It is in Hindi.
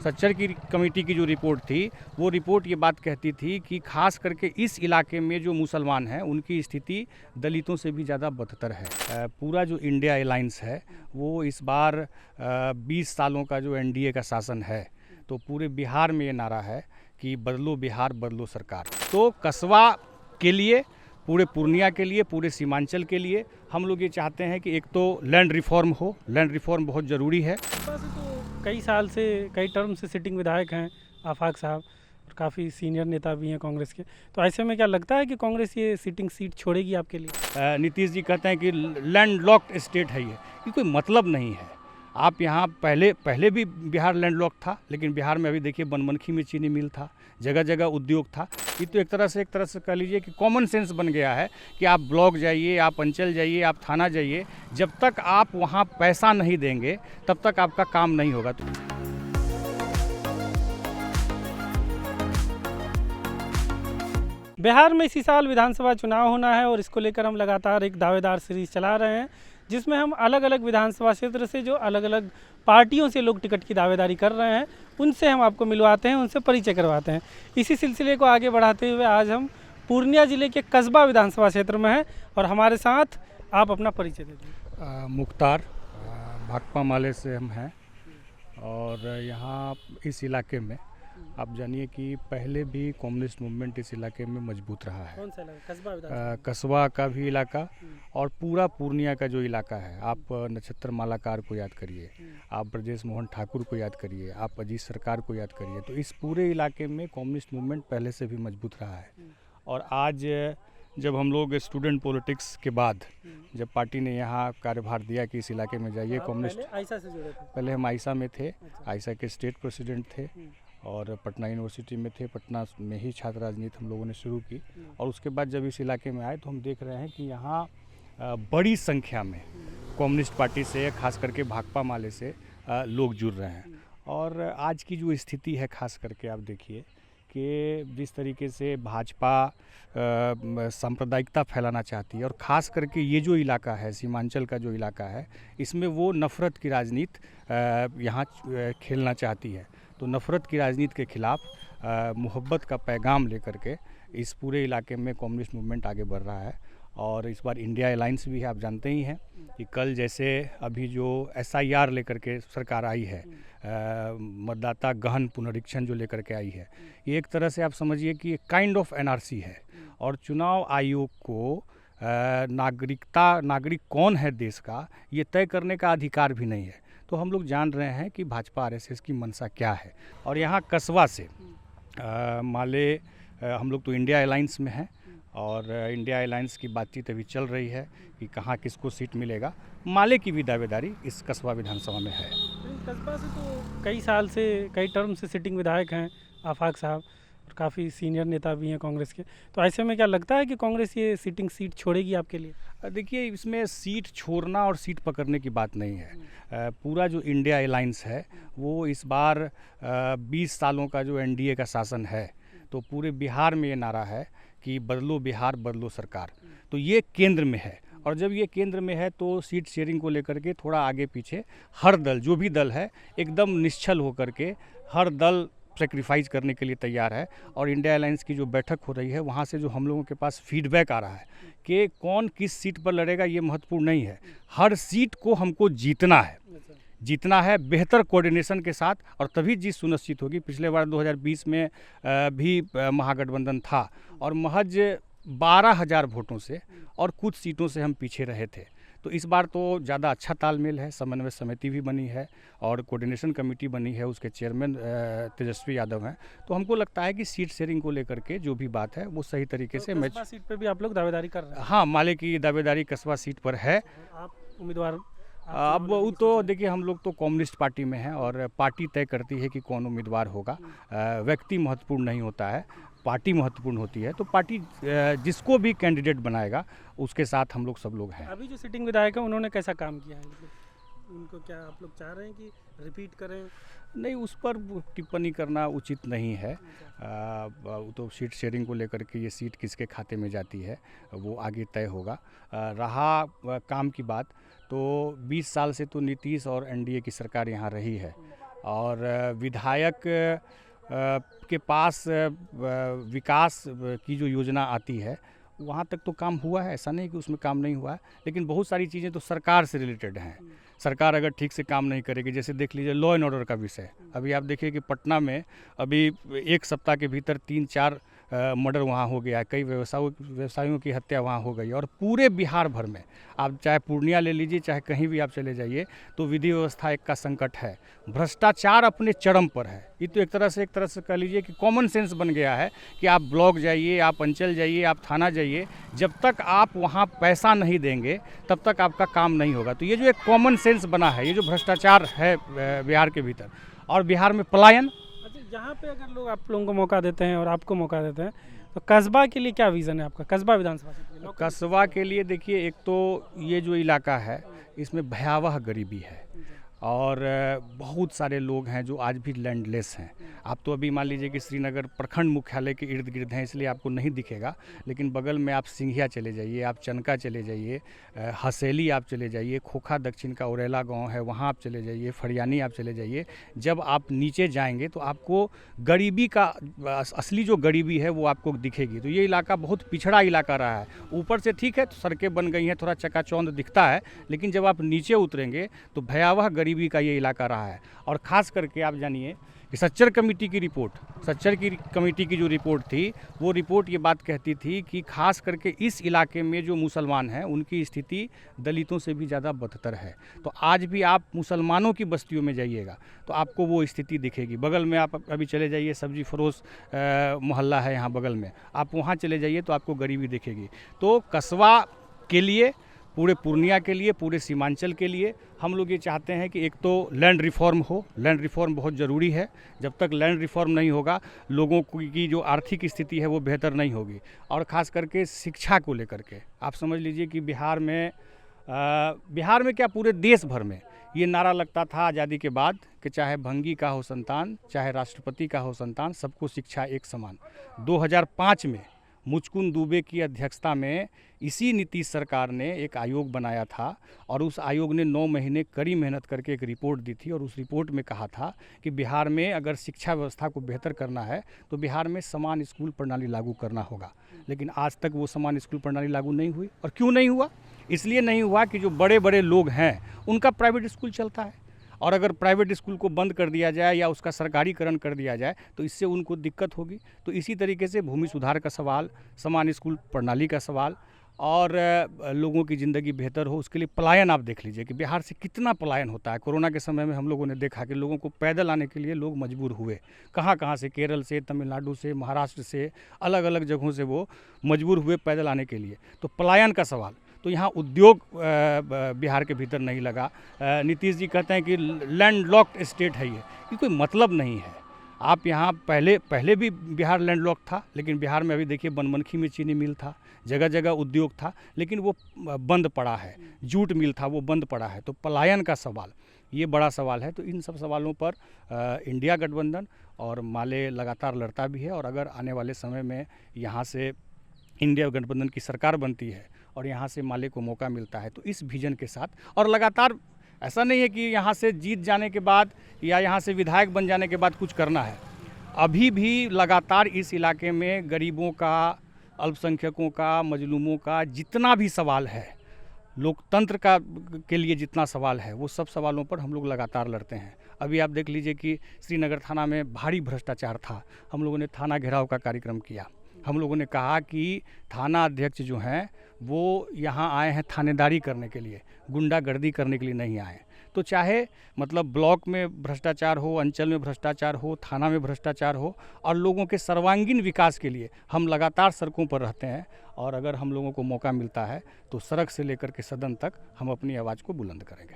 सच्चर की कमेटी की जो रिपोर्ट थी, वो रिपोर्ट ये बात कहती थी कि खास करके इस इलाके में जो मुसलमान हैं उनकी स्थिति दलितों से भी ज़्यादा बदतर है। पूरा जो इंडिया अलायंस है वो इस बार 20 सालों का जो एनडीए का शासन है, तो पूरे बिहार में ये नारा है कि बदलो बिहार बदलो सरकार। तो कसबा के लिए, पूरे पूर्णिया के लिए, पूरे सीमांचल के लिए हम लोग ये चाहते हैं कि एक तो लैंड रिफॉर्म हो। लैंड रिफॉर्म बहुत ज़रूरी है। तो कई साल से, कई टर्म से सिटिंग विधायक हैं आफाक साहब, और काफ़ी सीनियर नेता भी हैं कांग्रेस के। तो ऐसे में क्या लगता है कि कांग्रेस ये सिटिंग सीट छोड़ेगी आपके लिए? नीतीश जी कहते हैं कि लैंड लॉक्ड स्टेट है, ये कोई मतलब नहीं है। आप यहाँ पहले भी बिहार लैंड लॉक था, लेकिन बिहार में अभी देखिए बनमनखी में चीनी मिल था, जगह जगह उद्योग था। ये तो एक तरह से कह लीजिए कि कॉमन सेंस बन गया है कि आप ब्लॉक जाइए, आप अंचल जाइए, आप थाना जाइए, जब तक आप वहाँ पैसा नहीं देंगे तब तक आपका काम नहीं होगा। बिहार में इसी साल विधानसभा चुनाव होना है और इसको लेकर हम लगातार एक दावेदार सीरीज चला रहे हैं, जिसमें हम अलग अलग विधानसभा क्षेत्र से जो अलग अलग पार्टियों से लोग टिकट की दावेदारी कर रहे हैं उनसे हम आपको मिलवाते हैं, उनसे परिचय करवाते हैं। इसी सिलसिले को आगे बढ़ाते हुए आज हम पूर्णिया जिले के कसबा विधानसभा क्षेत्र में हैं और हमारे साथ आप अपना परिचय दे दीजिए। मुख्तार, भाकपा माले से हम हैं और यहाँ इस इलाके में आप जानिए कि पहले भी कम्युनिस्ट मूवमेंट इस इलाके में मजबूत रहा है। कौन सा इलाका? कसबा का भी इलाका और पूरा पूर्णिया का जो इलाका है, आप नक्षत्र मालाकार को याद करिए, आप ब्रजेश मोहन ठाकुर को याद करिए, आप अजीत सरकार को याद करिए, तो इस पूरे इलाके में कम्युनिस्ट मूवमेंट पहले से भी मजबूत रहा है। और आज जब हम लोग स्टूडेंट पॉलिटिक्स के बाद जब पार्टी ने यहाँ कार्यभार दिया कि इस इलाके में जाइए कम्युनिस्ट, पहले हम आइसा में थे, आइसा के स्टेट प्रेसिडेंट थे और पटना यूनिवर्सिटी में थे। पटना में ही छात्र राजनीति हम लोगों ने शुरू की और उसके बाद जब इस इलाके में आए तो हम देख रहे हैं कि यहाँ बड़ी संख्या में कम्युनिस्ट पार्टी से, खास करके भाकपा माले से लोग जुड़ रहे हैं। और आज की जो स्थिति है, खास करके आप देखिए कि जिस तरीके से भाजपा सांप्रदायिकता फैलाना चाहती है और ख़ास करके ये जो इलाका है, सीमांचल का जो इलाका है, इसमें वो नफ़रत की राजनीति यहाँ खेलना चाहती है। तो नफ़रत की राजनीति के खिलाफ मोहब्बत का पैगाम लेकर के इस पूरे इलाके में कम्युनिस्ट मूवमेंट आगे बढ़ रहा है। और इस बार इंडिया अलायंस भी है, आप जानते ही हैं कि कल जैसे अभी जो SIR लेकर के सरकार आई है, मतदाता गहन पुनरीक्षण जो लेकर के आई है, ये एक तरह से आप समझिए कि एक काइंड ऑफ NRC है। और चुनाव आयोग को नागरिक कौन है देश का, ये तय करने का अधिकार भी नहीं है। तो हम लोग जान रहे हैं कि भाजपा RSS की मंशा क्या है। और यहाँ कसबा से माले, हम लोग तो इंडिया अलायंस में हैं और इंडिया अलायंस की बातचीत अभी चल रही है कि कहाँ किसको सीट मिलेगा। माले की भी दावेदारी इस कसबा विधानसभा में है। कसबा से तो कई साल से, कई टर्म से सिटिंग विधायक हैं आफाक साहब, और काफ़ी सीनियर नेता भी हैं कांग्रेस के। तो ऐसे में क्या लगता है कि कांग्रेस ये सिटिंग सीट छोड़ेगी आपके लिए? देखिए, इसमें सीट छोड़ना और सीट पकड़ने की बात नहीं है। पूरा जो इंडिया अलायंस है वो इस बार 20 सालों का जो एनडीए का शासन है, तो पूरे बिहार में ये नारा है कि बदलो बिहार बदलो सरकार। तो ये केंद्र में है और जब ये केंद्र में है तो सीट शेयरिंग को लेकर के थोड़ा आगे पीछे हर दल, जो भी दल है, एकदम निश्चल होकर के हर दल सेक्रीफाइस करने के लिए तैयार है। और इंडिया अलायंस की जो बैठक हो रही है, वहाँ से जो हम लोगों के पास फीडबैक आ रहा है कि कौन किस सीट पर लड़ेगा ये महत्वपूर्ण नहीं है, हर सीट को हमको जीतना है बेहतर कोऑर्डिनेशन के साथ, और तभी जीत सुनिश्चित होगी। पिछले बार 2020 में भी महागठबंधन था और महज 12,000 वोटों से और कुछ सीटों से हम पीछे रहे थे। तो इस बार तो ज़्यादा अच्छा तालमेल है, समन्वय समिति भी बनी है और कोऑर्डिनेशन कमेटी बनी है, उसके चेयरमैन तेजस्वी यादव हैं। तो हमको लगता है कि सीट शेयरिंग को लेकर के जो भी बात है वो सही तरीके से मैच। सीट पर भी आप लोग दावेदारी कर रहे हैं? हाँ, माले की दावेदारी कसबा सीट पर है। आप उम्मीदवार? अब वो तो देखिए, हम लोग तो कम्युनिस्ट पार्टी में हैं और पार्टी तय करती है कि कौन उम्मीदवार होगा। व्यक्ति महत्वपूर्ण नहीं होता है, पार्टी महत्वपूर्ण होती है। तो पार्टी जिसको भी कैंडिडेट बनाएगा उसके साथ हम लोग सब लोग हैं। अभी जो सिटिंग विधायक है उन्होंने कैसा काम किया है, उनको क्या आप लोग चाह रहे हैं कि रिपीट करें? नहीं, उस पर टिप्पणी करना उचित नहीं है। तो सीट शेयरिंग को लेकर के ये सीट किसके खाते में जाती है वो आगे तय होगा। रहा काम की बात, तो 20 साल से तो नीतीश और एनडीए की सरकार यहाँ रही है और विधायक के पास विकास की जो योजना आती है वहाँ तक तो काम हुआ है, ऐसा नहीं कि उसमें काम नहीं हुआ है, लेकिन बहुत सारी चीज़ें तो सरकार से रिलेटेड हैं। सरकार अगर ठीक से काम नहीं करेगी, जैसे देख लीजिए लॉ एंड ऑर्डर का विषय, अभी आप देखिए कि पटना में अभी एक सप्ताह के भीतर 3-4 मर्डर वहाँ हो गया है, कई व्यवसायियों की हत्या वहाँ हो गई, और पूरे बिहार भर में आप चाहे पूर्णिया ले लीजिए, चाहे कहीं भी आप चले जाइए, तो विधि व्यवस्था एक का संकट है, भ्रष्टाचार अपने चरम पर है। ये तो एक तरह से कह लीजिए कि कॉमन सेंस बन गया है कि आप ब्लॉक जाइए, आप अंचल जाइए, आप थाना जाइए, जब तक आप वहाँ पैसा नहीं देंगे तब तक आपका काम नहीं होगा। तो ये जो एक कॉमन सेंस बना है, ये जो भ्रष्टाचार है बिहार के भीतर, और बिहार में पलायन। यहाँ पे अगर लोग आप लोगों को मौका देते हैं और आपको मौका देते हैं, तो कस्बा के लिए क्या विज़न है आपका, कस्बा विधानसभा क्षेत्र में? कस्बा के लिए देखिए, एक तो ये जो इलाका है इसमें भयावह गरीबी है, और बहुत सारे लोग हैं जो आज भी लैंडलेस हैं। आप तो अभी मान लीजिए कि श्रीनगर प्रखंड मुख्यालय के इर्द गिर्द हैं, इसलिए आपको नहीं दिखेगा, लेकिन बगल में आप सिंघिया चले जाइए, आप चनका चले जाइए, हसेली आप चले जाइए, खोखा दक्षिण का उरेला गांव है वहाँ आप चले जाइए, फरियानी आप चले जाइए। जब आप नीचे जाएंगे तो आपको गरीबी का असली जो गरीबी है वो आपको दिखेगी। तो ये इलाका बहुत पिछड़ा इलाका रहा है। ऊपर से ठीक है, तो सड़कें बन गई हैं, थोड़ा चकाचौंध दिखता है, लेकिन जब आप नीचे उतरेंगे तो भयावह गरीबी का ये इलाका रहा है। और ख़ास करके आप जानिए कि सच्चर कमेटी की जो रिपोर्ट थी, वो रिपोर्ट ये बात कहती थी कि खास करके इस इलाके में जो मुसलमान हैं उनकी स्थिति दलितों से भी ज़्यादा बदतर है। तो आज भी आप मुसलमानों की बस्तियों में जाइएगा तो आपको वो स्थिति दिखेगी। बगल में आप अभी चले जाइए, सब्जी फरोश मोहल्ला है यहाँ बगल में, आप वहाँ चले जाइए तो आपको गरीबी दिखेगी। तो कस्बा के लिए, पूरे पूर्णिया के लिए, पूरे सीमांचल के लिए हम लोग ये चाहते हैं कि एक तो लैंड रिफॉर्म हो। लैंड रिफॉर्म बहुत ज़रूरी है। जब तक लैंड रिफॉर्म नहीं होगा, लोगों की जो आर्थिक स्थिति है वो बेहतर नहीं होगी। और ख़ास करके शिक्षा को लेकर के आप समझ लीजिए कि बिहार में क्या पूरे देश भर में ये नारा लगता था आज़ादी के बाद कि चाहे भंगी का हो संतान, चाहे राष्ट्रपति का हो संतान, सबको शिक्षा एक समान। 2005 में मुचकुंद दुबे की अध्यक्षता में इसी नीतीश सरकार ने एक आयोग बनाया था, और उस आयोग ने 9 महीने कड़ी मेहनत करके एक रिपोर्ट दी थी, और उस रिपोर्ट में कहा था कि बिहार में अगर शिक्षा व्यवस्था को बेहतर करना है तो बिहार में समान स्कूल प्रणाली लागू करना होगा। लेकिन आज तक वो समान स्कूल प्रणाली लागू नहीं हुई। और क्यों नहीं हुआ? इसलिए नहीं हुआ कि जो बड़े बड़े लोग हैं उनका प्राइवेट स्कूल चलता है, और अगर प्राइवेट स्कूल को बंद कर दिया जाए या उसका सरकारीकरण कर दिया जाए तो इससे उनको दिक्कत होगी। तो इसी तरीके से भूमि सुधार का सवाल, समान स्कूल प्रणाली का सवाल, और लोगों की ज़िंदगी बेहतर हो, उसके लिए पलायन आप देख लीजिए कि बिहार से कितना पलायन होता है। कोरोना के समय में हम लोगों ने देखा कि लोगों को पैदल आने के लिए लोग मजबूर हुए, कहाँ से, केरल से, तमिलनाडु से, महाराष्ट्र से, अलग अलग जगहों से वो मजबूर हुए पैदल आने के लिए। तो पलायन का सवाल, तो यहाँ उद्योग बिहार के भीतर नहीं लगा। नीतीश जी कहते हैं कि लैंडलॉक्ड स्टेट है ये कोई मतलब नहीं है। आप यहाँ पहले भी बिहार लैंडलॉक था, लेकिन बिहार में अभी देखिए बनमनखी में चीनी मिल था, जगह जगह उद्योग था, लेकिन वो बंद पड़ा है। जूट मिल था, वो बंद पड़ा है। तो पलायन का सवाल ये बड़ा सवाल है। तो इन सब सवालों पर इंडिया गठबंधन और माले लगातार लड़ता भी है, और अगर आने वाले समय में यहाँ से इंडिया गठबंधन की सरकार बनती है और यहाँ से माले को मौका मिलता है, तो इस विजन के साथ, और लगातार ऐसा नहीं है कि यहाँ से जीत जाने के बाद या यहाँ से विधायक बन जाने के बाद कुछ करना है। अभी भी लगातार इस इलाके में गरीबों का, अल्पसंख्यकों का, मजलूमों का जितना भी सवाल है, लोकतंत्र का के लिए जितना सवाल है, वो सब सवालों पर हम लोग लगातार लड़ते हैं। अभी आप देख लीजिए कि श्रीनगर थाना में भारी भ्रष्टाचार था, हम लोगों ने थाना घेराव का कार्यक्रम किया। हम लोगों ने कहा कि थाना अध्यक्ष जो हैं वो यहाँ आए हैं थानेदारी करने के लिए, गुंडागर्दी करने के लिए नहीं आए। तो चाहे मतलब ब्लॉक में भ्रष्टाचार हो, अंचल में भ्रष्टाचार हो, थाना में भ्रष्टाचार हो, और लोगों के सर्वांगीण विकास के लिए हम लगातार सड़कों पर रहते हैं। और अगर हम लोगों को मौका मिलता है तो सड़क से लेकर के सदन तक हम अपनी आवाज़ को बुलंद करेंगे।